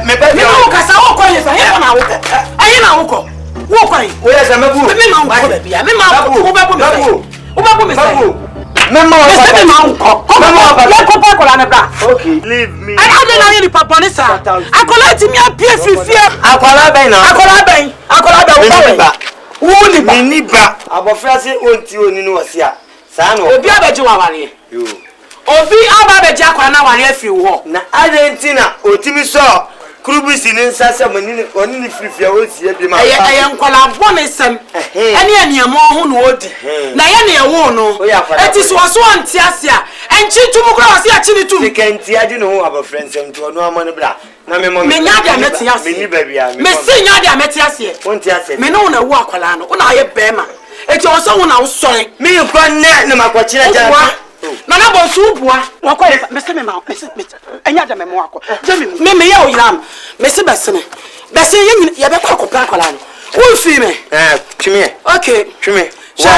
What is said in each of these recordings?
me ba me no kasa wo kwa yesa he na wo ayi na wo ko wo kwa yi wo yesa me bu me ma wo ba bia me ma wo ba bu me me ma wo ba le ko pa ko la na bra okay leave me I don't know any papa ni sa akola ti mi apie fifie akola ben wo ba wo ni ba ni ba abofra se onti oni no wose a sa na obi abeji wa wale yo obi ababeji akola na wale afiri wo na Argentina otimi so krubisi ni nsase manini oni ni firifia wo sie bi ma eye nkola bone sem ene aniamo ho no odi na ye ne wo no eti so so anti ase a enchi tumu kura wase a chi ni tum sekanti adi no ho aba friendsem to no amane bra na me mo me nya dia meti ase me ni ba bia me si nya dia meti ase wonti ase me no na wo akola no una ye bema eti o so wo na wo sore me ko ne na makwachira ja na bo subua wako me se me ma me se enya da me mo akọ me ye o yiram me se besene ye be kwa kopra akola no wo fi me twime okay twime sha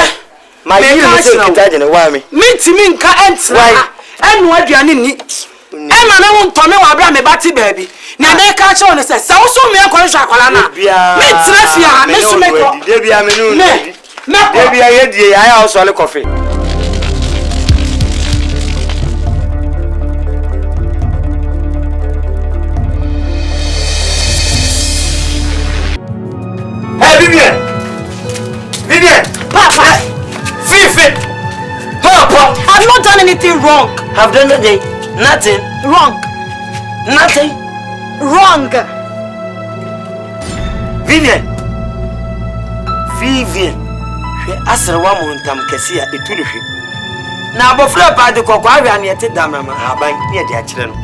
ma yi me se kitaje ne wa me timi nka entra enu aduane ni e ma na won to me wa bra me bati baabi na me ka che on se wo so me ko hwa akola na me tra fia me so me ko de bia me no de bia ye die ya o so le coffee Vivian! Papa! Fifi! Papa! I've not done anything wrong. Have done anything? Nothing. Wrong. Nothing. Wrong. Vivian! She asra wa montam kesi a etulu hwe. Na abofra pa de kokwa ahwa na yete damama haban ne de akire no.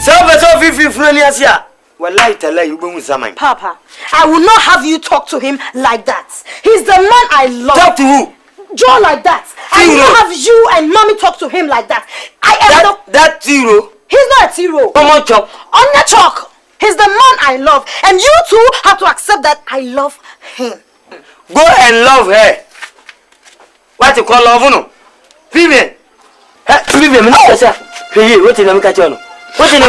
So Vivi froni asia. Wallahi talai ubengu zaman. Papa, I will not have you talk to him like that. He's the man I love. Talk to who? Joe like that. I will not have you and mommy talk to him like that. I am that zero. He's not a zero. Come on, Chop. On the chalk. He's the man I love. And you two have to accept that I love him. Go and love her. What you call love, no? Vivian. Vivian, what you catch on? What you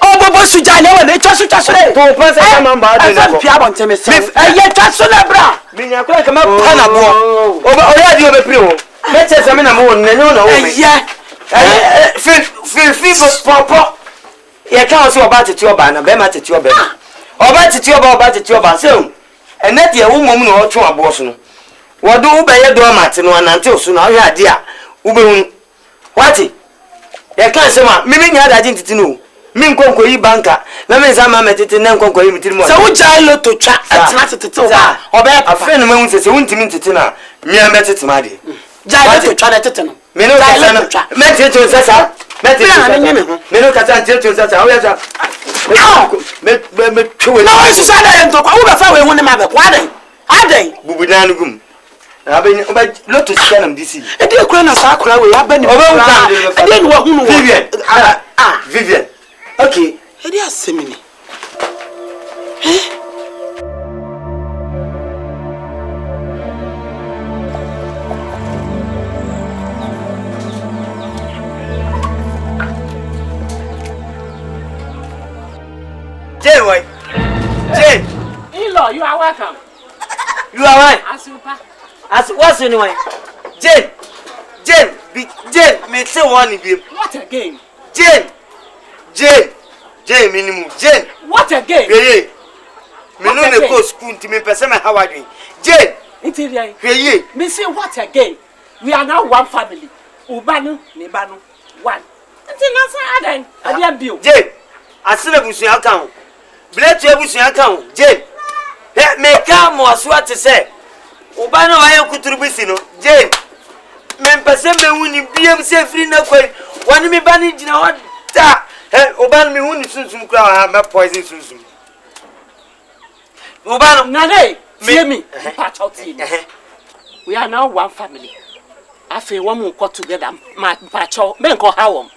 oh, Bobo Sujane, when they trust to say, to pass a number, I don't care about him. I yet trust on a bra. Being a crack of Panama. Already over Prio. Let's say I'm in a moon, no, yeah. Feel papa. You can't see about it to your banner, Bema to your bed. Or about it to your bathroom. And that your woman or two abortion. What do you do, Martin, until soon? I had dear. Ube, what? You can't say, maybe you had identity. Min konko yi banka na men sama metete na konko yi mitiri mo. Se wo jai loto twa atina tete wo. Obe afa no mahun se wuntimi tete na mi am metete ma de. Jai loto twa na tete no. Me no kasa na. Metete on sasa. Metete. Me no kasa tete on sasa. Wo ya sa. Me twe. Na wo sisa da ento kwa wo be fa we hu ne ma be kwa den. Aden. Bubudan gum. Aben oba loto sika na mdisi. E dey kura na sa kura we aben ni. Oba unta. E dey no wa hu no. Vivian. Vivian. Okay. It is semini. Jane, why? Jane. In-law, you are welcome. You are right. As what's anyway? Jane. Me say one again. What again? Jane, minimum. Jane. What again? Yeah. Me no ne go school to me person me how I do. Jane. Interior. Yeah. Me say what again? We are now one family. Ubanu, Nebanu, one. Until now, Adan. I am you. Jane. Asile busu account. Bless you busu account. Jane. Me come was what to say. Ubanu wa yakuturu bisi no. Jane. Me person me wuni biem say free na kwai. Wani me bani jina wa da. Oban me wuni sunsum kura ha me poison sunsum. Oban nane hear me. Patch out here. We are now one family. Afi one mo got together. Ma patch out. Me nko ha wom.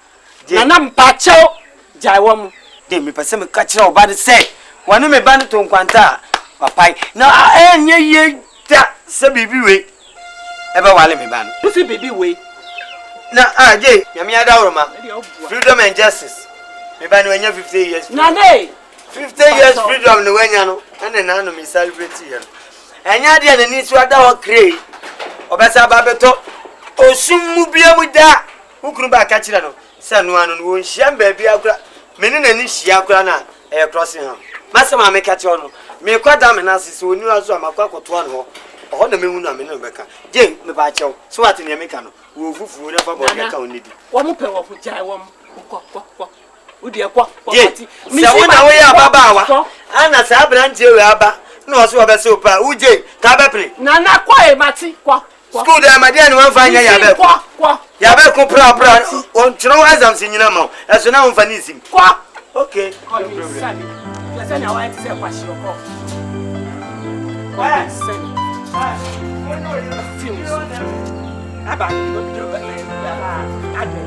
Na na patch out jai wom. Dey me pese me ka kire oban say. Wani me ban to nkwanta. Papai. Na enye ye da se bibi we. Eba wale me ban. You see baby way. Na Jay, nyame adawroma. Freedom and justice. Me ban we nya 50 years. Na dey. 50 years freedom no wenya no. Ene na no me celebrate here. Enya de na ni so ada ho krei. Obesa ba beto. Osum mu bia mu da. Ukuru ba ka kire no. Se no anu no won hia ba bia akura. Me ne na ni hia akura na e crossing ha. Masema me ka kire no. Me kwada me na sisi oni aso amakwa koto no. Oh na me hu na me no beka. Je me ba chew. So what na me ka no. Wo fufu na fa bo me ka onidi. Wo mo pe wo fu jai wo ko. Udi ekwa. Je. Se wona we ya baba wa. Ana sa branche we aba. Na so obese opa. Uje ka be pre. Na kwa e mati kwa. School da ma dia ni wan fa nya ya be. Kwa. Ya be ko pra. On chiro exams nyina ma. Eso na won fa ni sim. Kwa. Okay. No problem. Let's say na why say kwa shi ko. Kwa say. Aba no bi do ba la. Ade.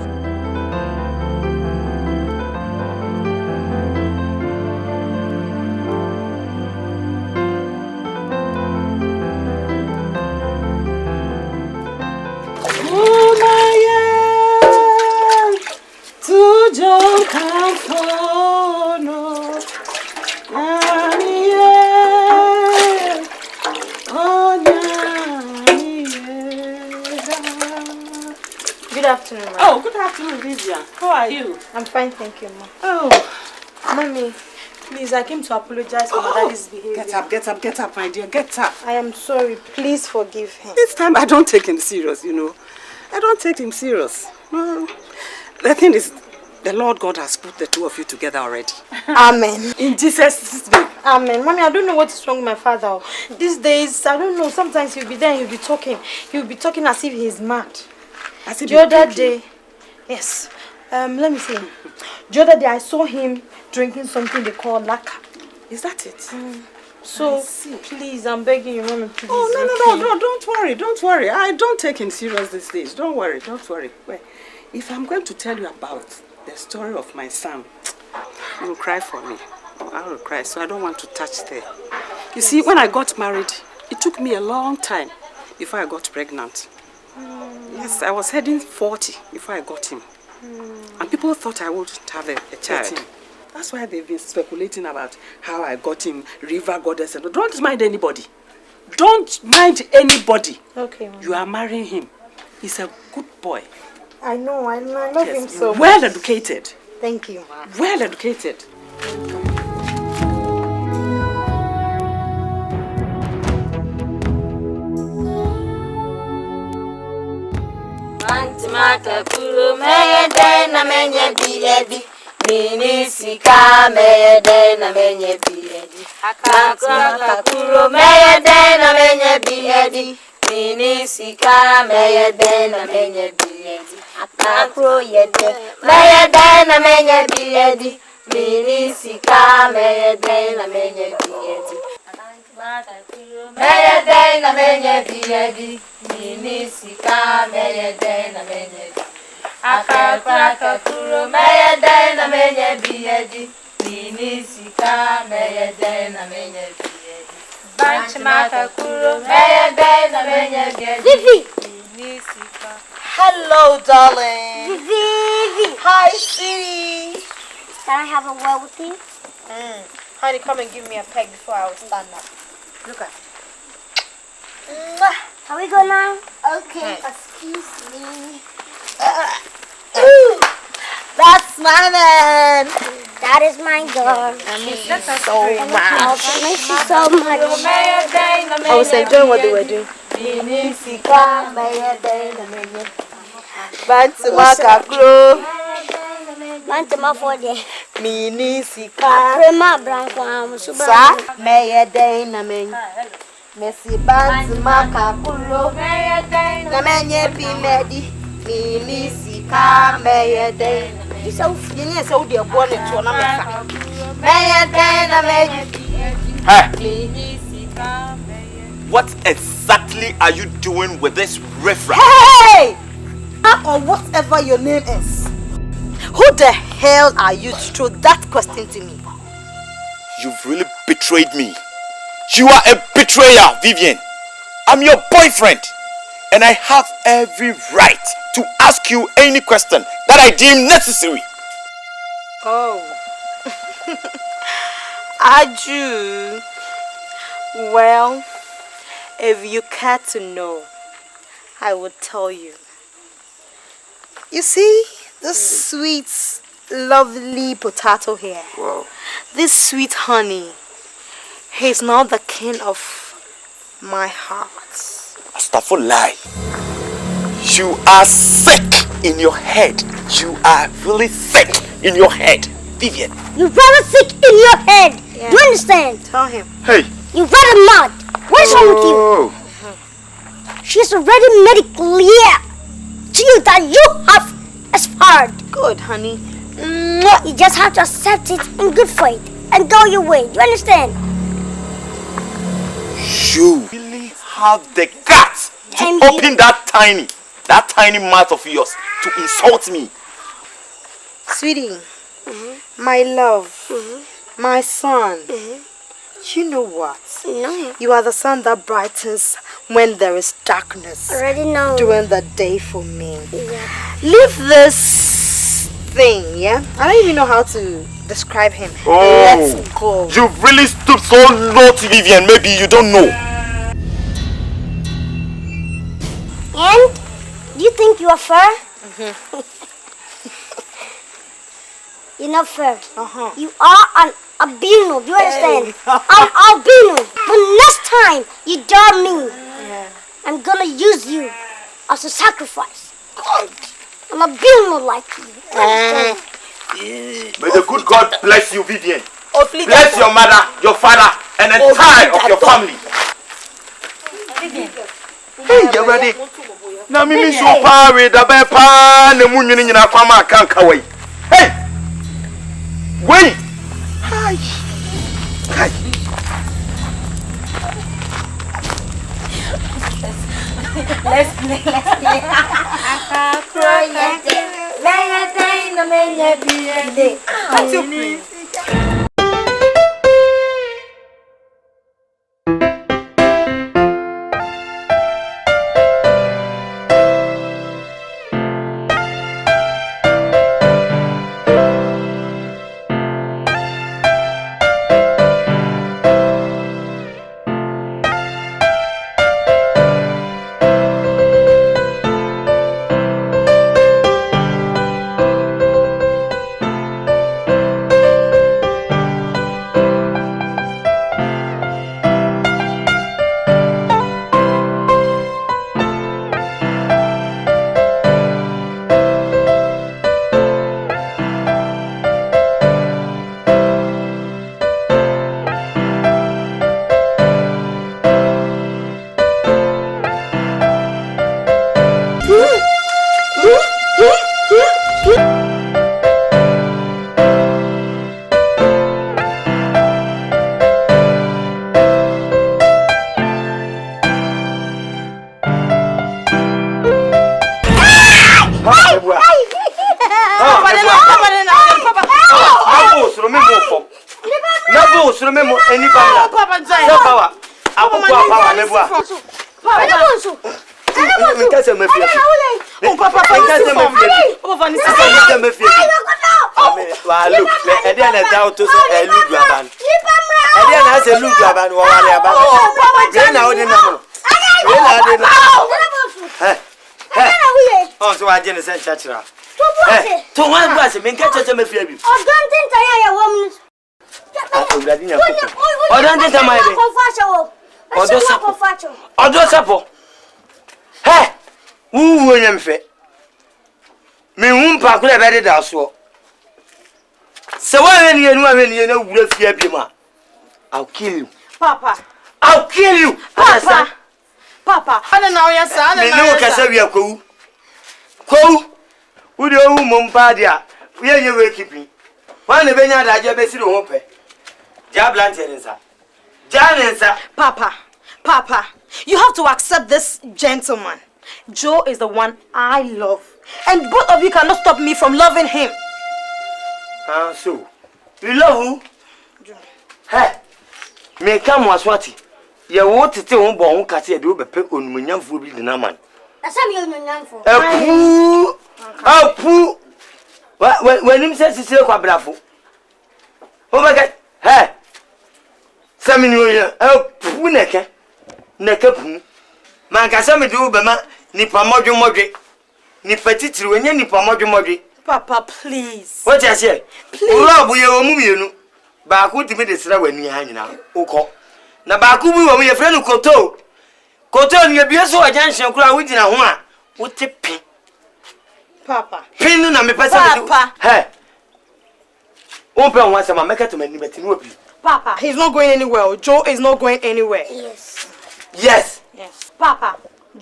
Good afternoon, ma. Oh, good afternoon, Vivian. How are you? I'm fine, thank you, ma. Oh, Mommy, please, I came to apologize for my daddy's behavior. Get up, my dear, get up. I am sorry. Please forgive him. This time I don't take him serious, you know. I don't take him serious. No. The thing is, the Lord God has put the two of you together already. Amen. In Jesus' name. Amen. Mommy, I don't know what is wrong with my father. These days, I don't know. Sometimes he'll be there and he'll be talking. He'll be talking as if he's mad. The other day, yes. Let me see. The other day, I saw him drinking something they call laka. Is that it? So, please, I'm begging you, Mommy, please. Oh, no, don't worry. I don't take him serious these days. Don't worry. Well, if I'm going to tell you about the story of my son, you will cry for me. I will cry, so I don't want to touch there. You see, when I got married, it took me a long time before I got pregnant. Yes, I was heading 40 before I got him. And people thought I wouldn't have a child. That's why they've been speculating about how I got him, river goddess. And don't mind anybody. Don't mind anybody. Okay, Mom. You are marrying him. He's a good boy. I know. I love him so much. Well educated. Thank you, Ma. Well educated. Maka kuru meyede na menye biyedi Mini sika meyede na menye biyedi Maka kuru meyede na menye biyedi Mini sika meyede na menye biyedi Akakro yede meyede na menye biyedi Mini sika meyede na menye biyedi Meyede na menye biyedi Mini sika meyede na menye Akakuro meyede na menye biyedi Mini sika meyede na menye biyedi Banchi makakuro meyede na menye biyedi Mini sika. Hello, darling. Vivi. Hi, sweetie. Can I have a word with you? Honey, come and give me a peg before I will stand up. Look at Can we go now? Okay. Excuse me. That's my man. That is my girl. I miss you so much. I miss you so much. I was enjoying what they were doing. Bantama for the Mini sika Prema Branco Sa meye na men Messi bantama kakulo na menye bimedi Mini sika meye Isa ufini se udi ebo ne to na mesa meye na menye Hey, what exactly are you doing with this riffraff? Hey! Or whatever your name is. Who the hell are you to throw that question to me? You've really betrayed me. You are a betrayer, Vivian. I'm your boyfriend. and I have every right to ask you any question that I deem necessary. Oh. Aju. Well, if you care to know, I will tell you. You see this sweet, lovely potato here? Wow. This sweet honey. He's not the king of my heart. Astaghfirullah. You are sick in your head. You are really sick in your head, Vivian. You're very sick in your head. Yeah. You understand? Tell him. Hey. You're very mad. What is wrong with you? She's already made it clear to you that you have expired. Good, honey. You just have to accept it in good faith and go your way. You understand? You really have the guts to Thank open you. that tiny mouth of yours to insult me. Sweetie, my love, my son, you know what? No. You are the sun that brightens when there is darkness. Already know. During the day for me. Yeah. Leave this thing, yeah? I don't even know how to describe him. Oh, Let's go. You've really stooped so low to Vivian, maybe you don't know. And do you think you are fair? You're not fair. You are an albino. Do you understand? An albino. But next time you dare me, I'm gonna use you as a sacrifice. I'm albino like you. Do you understand? May the good God bless you, Vivian. Hopefully Bless your mother, your father, and the entire of your family. Hey, you ready? Now, me so far with the bear, the moon in a farmer can't away. Hey! Wait! Hi! Hi! Let's play. So I didn't send church. To one was a man catch a me fear. Oh, don't think I am a woman. Hey, who William Fe? Me whom Pakula bedded our so. So when you know, we'll fear Pima. I'll kill you, Papa. I'll kill you, Papa. Papa, I don't know your son. I know Cassavia Coo. Coo, would you Mumpadia? We are you keeping. One of any other job is open. Jablantensa. Janensa. Papa, you have to accept this gentleman. Joe is the one I love. And both of you cannot stop me from loving him. So, you love who? Joe. Hey, me come was what? You want to tell one born Cassia do be pick on Munyam Fubi the Naman. That's how you're young for. Oh, poo. When him says he's still quite bravo. Oh my God. Hey. Some in your poo neck. Neck poo. Man, can some do Bama, Nipa Mojo Moji. Nipatit, when you Nipa Mojo Moji. Papa, please. What I say? Please. Rob, we are moving. Baku to me the sra when you hang now. Oko. Na Baku, we were your friend Koto. Koto, you be so a junction crowd within a woman. What a pin. Papa. Pin na me person. Papa. Hey. Open once a make to me but no. Papa, he's not going anywhere. Joe is not going anywhere. Yes. Yes. Yes. Papa,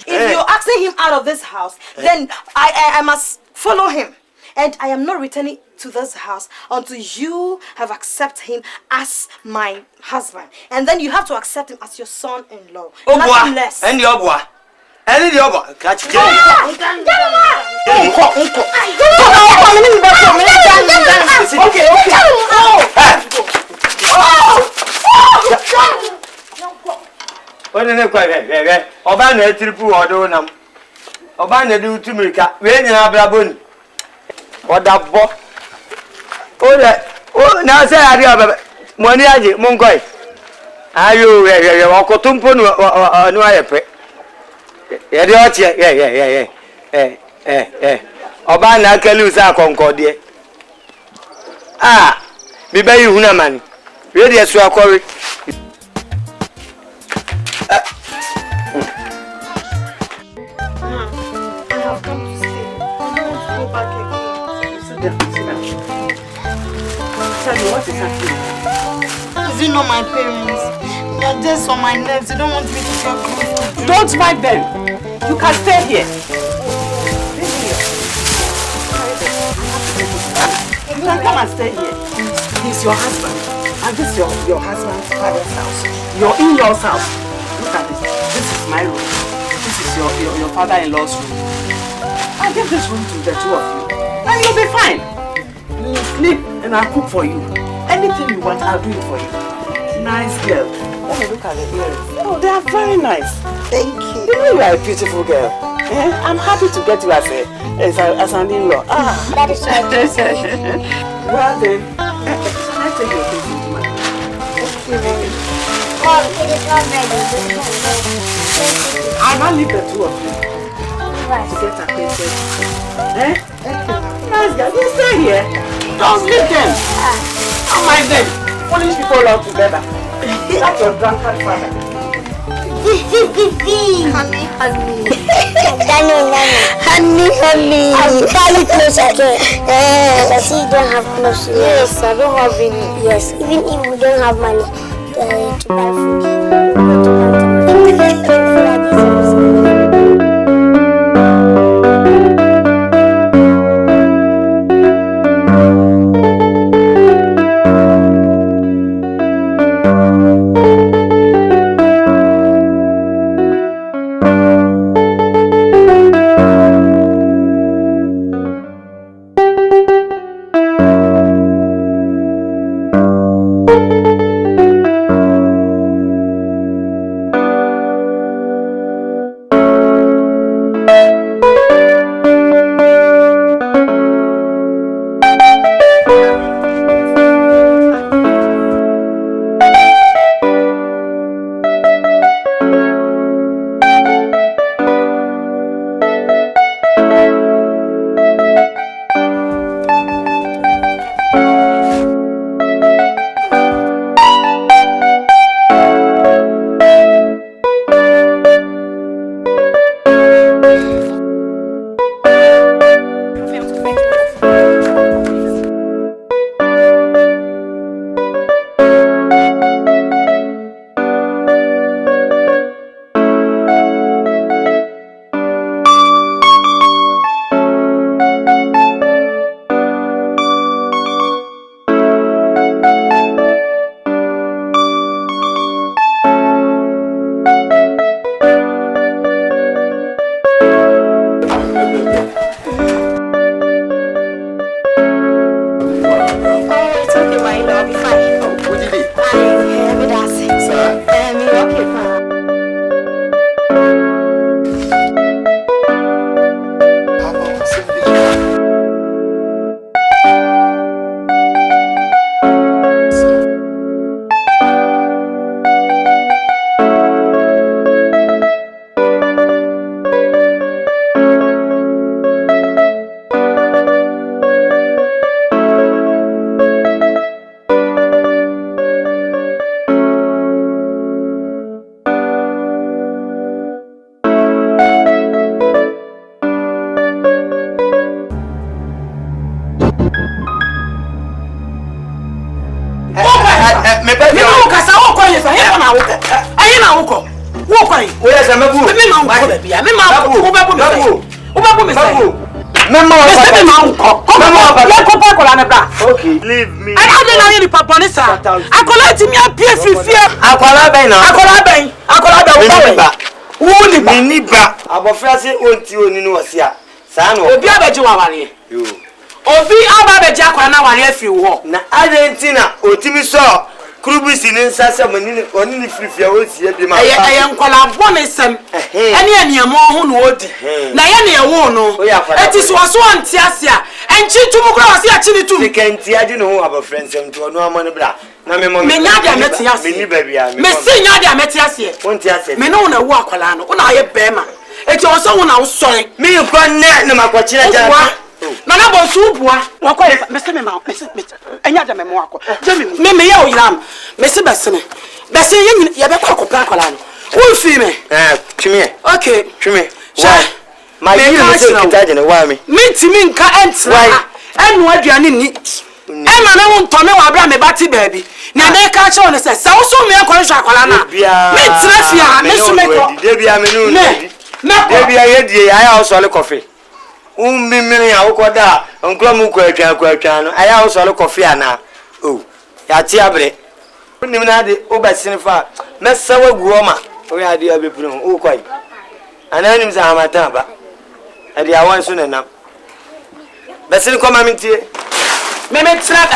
if you're asking him out of this house, then I must follow him. And I am not returning to this house until you have accepted him as my husband. And then you have to accept him as your son-in-law. Nothing less. And your boy. And your boy. Catch it. Okay. What is it? Obana triple order nam. Obana do to me. When you have a what that boy? Oh, now say I have money. Mongoy. Are you Okotumpo? No, I pray. Yeah. Obana Kalusa Concordia. Ah, be by you, man. Ready as you are calling. Tell me what is happening. Is it not my parents? They're just on my nerves. They don't want me to get close. Don't mind them. You can stay here. You can come and stay here. He's your husband. And this is your husband's father's house. Your in-law's house. Look at this. This is my room. This is your father-in-law's room. I'll give this room to the two of you. And you'll be fine. You sleep and I'll cook for you. Anything you want, I'll do it for you. Nice girl. Let me look at the earrings. Oh, they are very nice. Thank you. You know you are a beautiful girl. I'm happy to get you as an in-law. That is right. Well then, let's take your things into my room. Mom, it is not ready. I will leave the two of you to get acquainted. Nice guy, you stay here. Don't leave them. Don't mind them. Foolish people all together. That's your drunkard father. Honey. I'm very close again. I see you don't have clothes. Yes, I don't have any. Yes, even if we don't have money to buy food. Leave me. I don't know any papa nessa. I collect me a piece of fear. I Obi ababeji akwa na wari afiri wo na Argentina otimi so krubisi ni nsase oni ni frifia wo sie bi ma eye nkwala bone sem ene eniamo ho no odi na ye ne wo no eti so so anti ase a enchi tumu kura wase a chini tum sekanti ade no ho aba friends to no amane bra na me mo me nya dia meti ase me ni ba bia me si nya dia meti ase wonti ase me no na wo akwala no na ye bema eti o so wo na wo sore me ko ne na makwachira ja Nana bonsu bua wakọ mese me ma mese enya da me mo akọ me ye oyiram mese bese ye be kwa kopra kwala no wo fi me twime okay twime sha ma yi me se kitaje ne wa me timi nka entra enu aduane ni e ma na won to me wa bra me bati baabi na me ka che on se wo so me ko hwa kwala na me tira fia me so me ko de bia me no de bia ye die aya o so le kofi Mimiri ya ukoda onklo mu kwa atwa no aya wo sole kofi ana o ya ti abre nim na de obasini fa mesawa guoma o ya de abepunu o kwai ana nim sa amata ba ade awan so nanam basini ko ma mintie me tra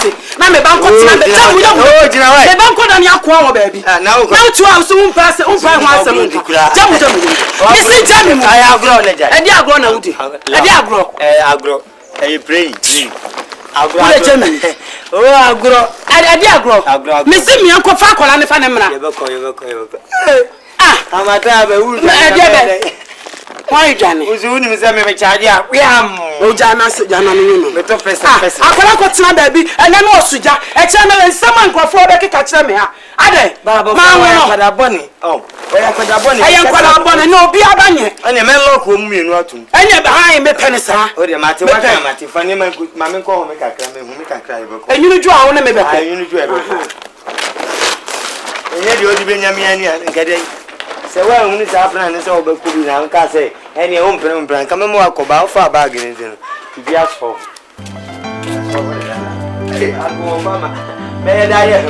se na me banko tina be tamu o jina wai me banko da ni akwa wo baabi na wo na tu a so umpa ho asem jamu me si jamu aya agro le ja ade agro na wudi ade agro agro pray agro le jamu o agro ade agro me si mi anko fa akola ne fa ne mra ye beko amata be wu why jani uzu ni mse me charge a wiam o jana no me to pesa akola ko tina baabi enya no osuja e che me nsama nkrofo be keka kire me ha ade baba ma kwada boni oya kwada boni ayen kwada boni no obi abanye anya me lock o mu mienu atum enya be han me penisa o de mate waka mate fani ma me ko ho me kakra me hu me kakra e be ko enyunu ju a wo ne me be ko enyunu ju e be ko enye de odi be nyame ani nkade se wa hu ni sa afra ne se o be ku bi na nka se ene o mpran ka me mo akoba o fa bag ni din bi aso ago mama me da ye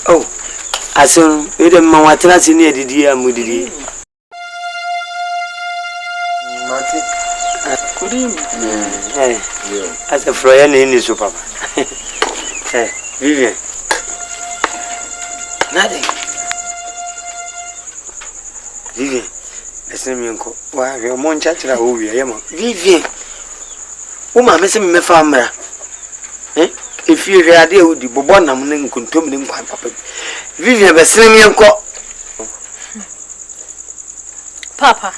oh asun ede mama tana sini edidi amudidi Mati kudi as a friend in so papa Vivian nade Vivian ese mi nko wa we mo ncha kira wo wi yema Vivian wo ma me se me fa amra if you hear ade odi bobo nam ne nkontom ne nkwan papa Vivian be se mi nko Papa,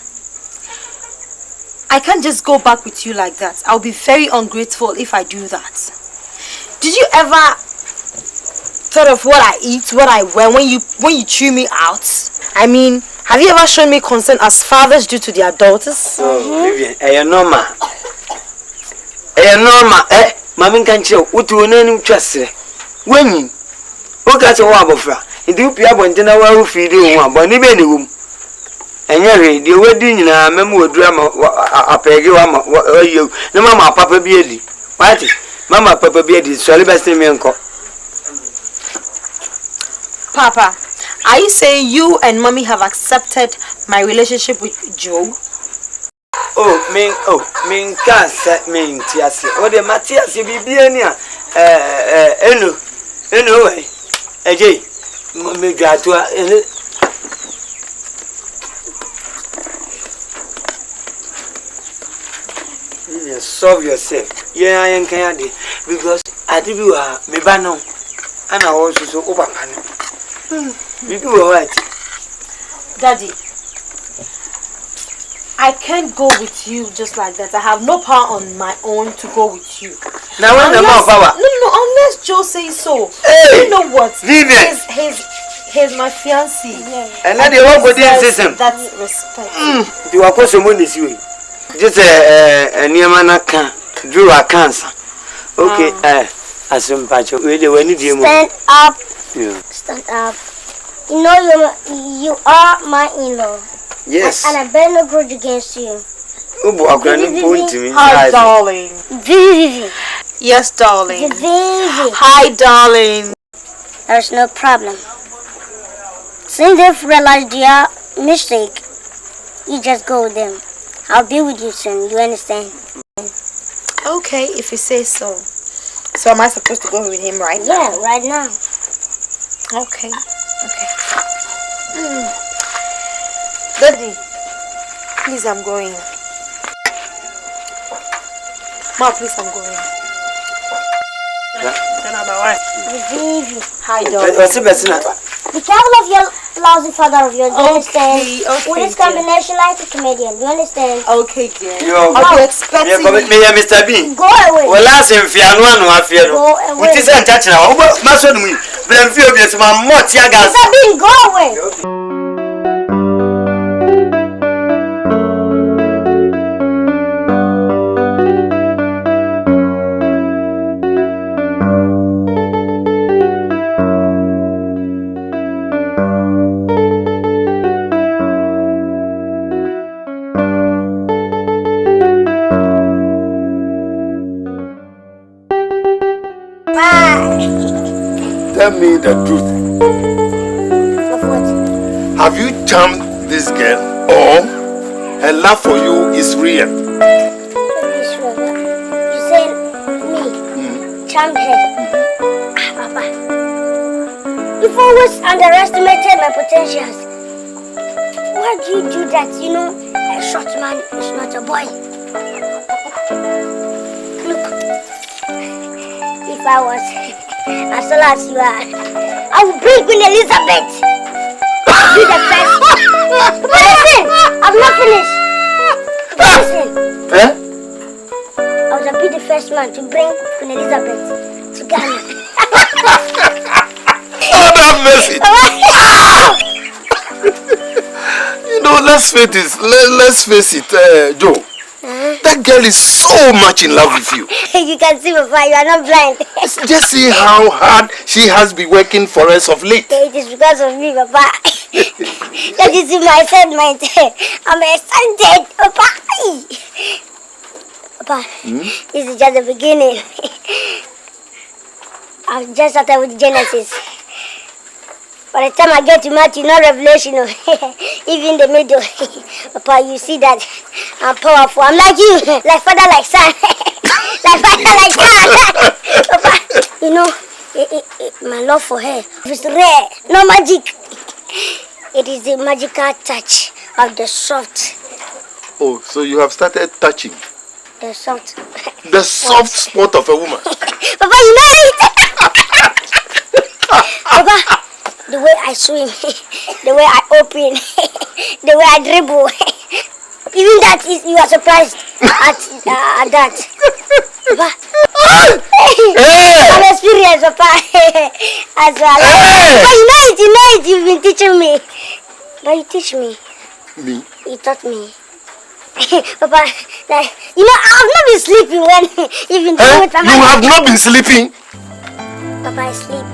I can't just go back with you like that. I'll be very ungrateful if I do that. Did you ever thought of what I eat, what I wear when you chew me out? I mean, have you ever shown me concern as fathers do to their daughters? Vivian, normal. Mami kan chiro, utu onani twasre. Wenyi. Oka se wa abofra. Ndi upia bontena wa ufidi ho aboni be ni wum. Enyere de wadi nyina memu odura ma apege wa ma ayo na mama papa bi edi wati mama papa bi edi so le best me nko Papa, are you saying you and mommy have accepted my relationship with Joe? Min kasa min tiase o de matiase bibia ni a eno we eje me gwato solve yourself. Yeah, I can because I do me bano and I also so over panel. You do right. Daddy, I can't go with you just like that. I have no power on my own to go with you. Now when the more power? No, unless Joe says so. Hey, you know what? Vivian. He's my fiancé. And now they won't go there system. That's respect. You are supposed to move this way. Just a near man can drew a cancer. Okay, Asante, when you Stand up. Yeah. Stand up. You know you are my in-law. Yes. And I bear no grudge against you. Hi, darling. Vivi. Yes, darling. Vivi. Hi, darling. There's no problem. Since they've realized their mistake, you just go with them. I'll be with you soon, you understand? Okay, if you say so. So am I supposed to go with him right now? Yeah, right now. Okay. Daddy, please, I'm going. Ma, please, I'm going. Vivi. Hi, darling. Be careful of your lousy father of yours, you understand? Okay, With this combination like a comedian, you understand? Okay, dear. I'll be expecting you. Mr. B. Go away. Well, last in Fiano, I fear. Go away. It is a touch now. Master me. But I'm furious, my Motia gas. Mr. Bean, go away. Tell me the truth. Of what? Have you charmed this girl, or her love for you is real? You said me, charmed her. Papa, you've always underestimated my potentials. Why do you do that? You know, a short man is not a boy. Look, if I was as tall as you are, I would bring Queen Elizabeth. Be the first. Listen, I'm not finished. Listen. I would be the first man to bring Queen Elizabeth to Ghana. Oh, have mercy. You know, let's face it, Joe. That girl is so much in love with you. You can see, Papa, you are not blind. Just see how hard she has been working for us of late. It is because of me, Papa. That is in my third mind. I'm excited, Papa. Papa, this is just the beginning. I've just started with Genesis. By the time I get to Matthew, no Revelation, even the middle. Papa, you see that I'm powerful. I'm like you, like father, like son. Like father, like son. Papa, you know, my love for her is rare, no magic. It is the magical touch of the soft. Oh, so you have started touching The soft. the soft spot of a woman. Papa, you know it. Papa, the way I swim, the way I open, the way I dribble, even that is, you are surprised at that. Papa, I'm experienced, Papa, as well. But you know it, you've been teaching me. But you teach me. Me? You taught me. Papa, like, you know, I've not been sleeping when you've been doing with Mama. You have not been sleeping? Papa, I sleep.